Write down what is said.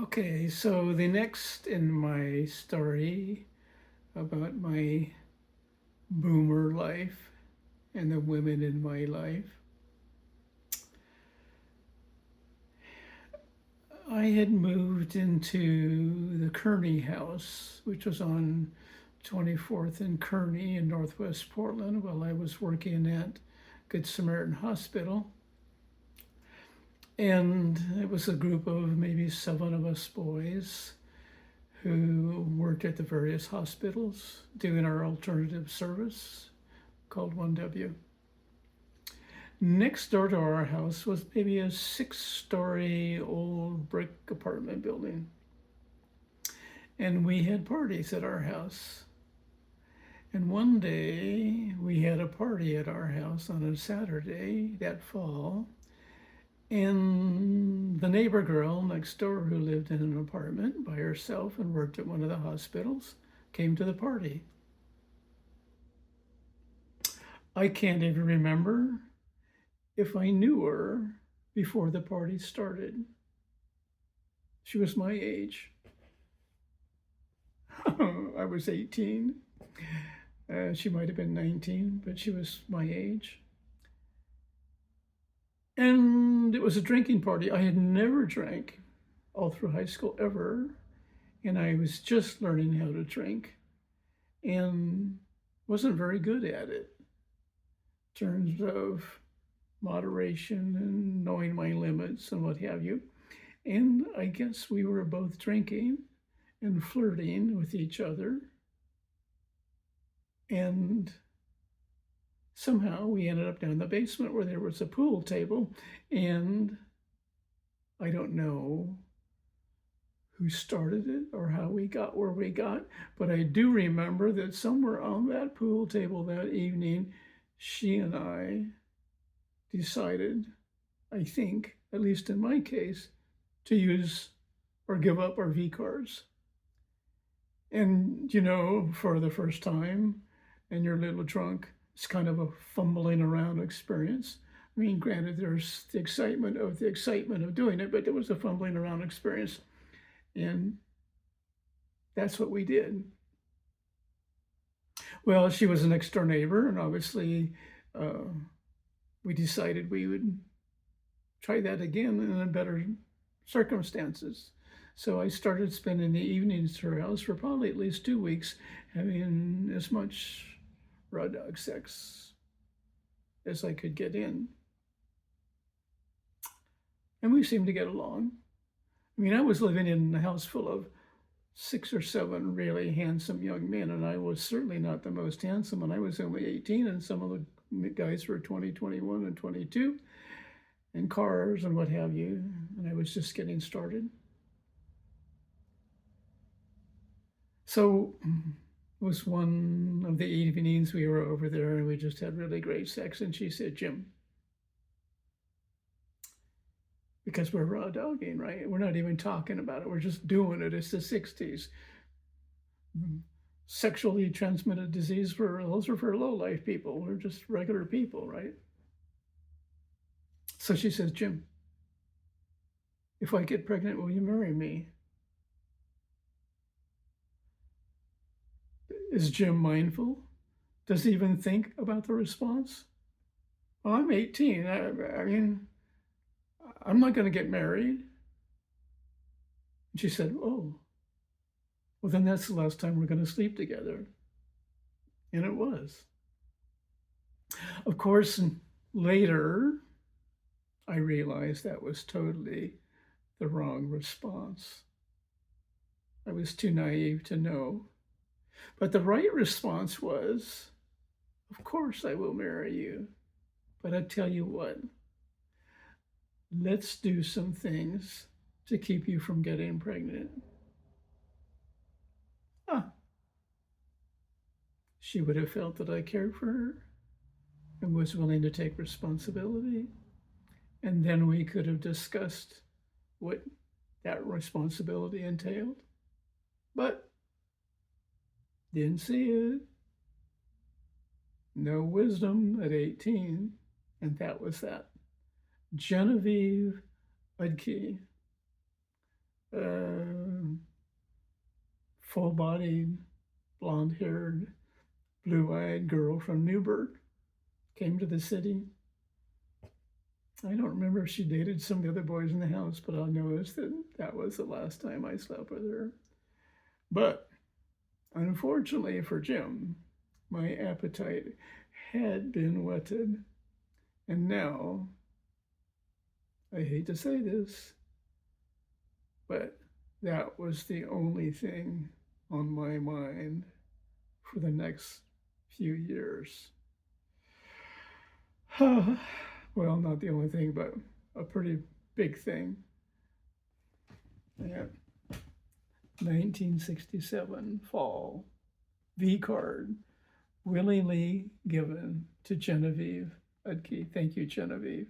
Okay, so the next in my story about my boomer life and the women in my life, I had moved into the Kearney house, which was on 24th and Kearney in Northwest Portland while I was working at Good Samaritan Hospital. And it was a group of maybe 7 of us boys who worked at the various hospitals doing our alternative service called 1W. Next door to our house was maybe a 6-story old brick apartment building. And we had parties at our house. And one day we had a party at our house on a Saturday that fall. And the neighbor girl next door, who lived in an apartment by herself and worked at one of the hospitals, came to the party. I can't even remember if I knew her before the party started. She was my age. I was 18. She might have been 19, but she was my age. And it was a drinking party. I had never drank all through high school ever, and I was just learning how to drink and wasn't very good at it in terms of moderation and knowing my limits and what have you. And I guess we were both drinking and flirting with each other. And somehow we ended up down in the basement where there was a pool table. And I don't know who started it or how we got where we got, but I do remember that somewhere on that pool table that evening, she and I decided, I think, at least in my case, to use or give up our V cards. And, for the first time and you're a little drunk, it's kind of a fumbling around experience. I mean, granted, there's the excitement of doing it, but there was a fumbling around experience. And that's what we did. Well, she was a next door neighbor, and obviously we decided we would try that again in better circumstances. So I started spending the evenings at her house for probably at least 2 weeks, having as much raw dog sex as I could get in. And we seemed to get along. I mean, I was living in a house full of 6 or 7 really handsome young men, and I was certainly not the most handsome, and I was only 18, and some of the guys were 20, 21, and 22, and cars and what have you, and I was just getting started. So it was one of the evenings we were over there, and we just had really great sex, and she said, "Jim," because we're raw dogging, right? We're not even talking about it. We're just doing it. It's the 60s. Sexually transmitted disease, those are for low life people. We're just regular people, right? So she says, "Jim, if I get pregnant, will you marry me?" Is Jim mindful? Does he even think about the response? Well, I'm 18. I mean, I'm not going to get married. And she said, "Oh, well, then that's the last time we're going to sleep together." And it was. Of course, later, I realized that was totally the wrong response. I was too naive to know. But the right response was, "Of course I will marry you. But I tell you what, let's do some things to keep you from getting pregnant." Ah, she would have felt that I cared for her and was willing to take responsibility. And then we could have discussed what that responsibility entailed. But didn't see it. No wisdom at 18. And that was that. Genevieve Udke full-bodied, blonde-haired, blue-eyed girl from Newburgh came to the city. I don't remember if she dated some of the other boys in the house, but I noticed that that was the last time I slept with her. But unfortunately for Jim, my appetite had been whetted, and now, I hate to say this, but that was the only thing on my mind for the next few years. Well, not the only thing, but a pretty big thing. Yeah. 1967 fall, V card, willingly given to Genevieve Udke. Thank you, Genevieve.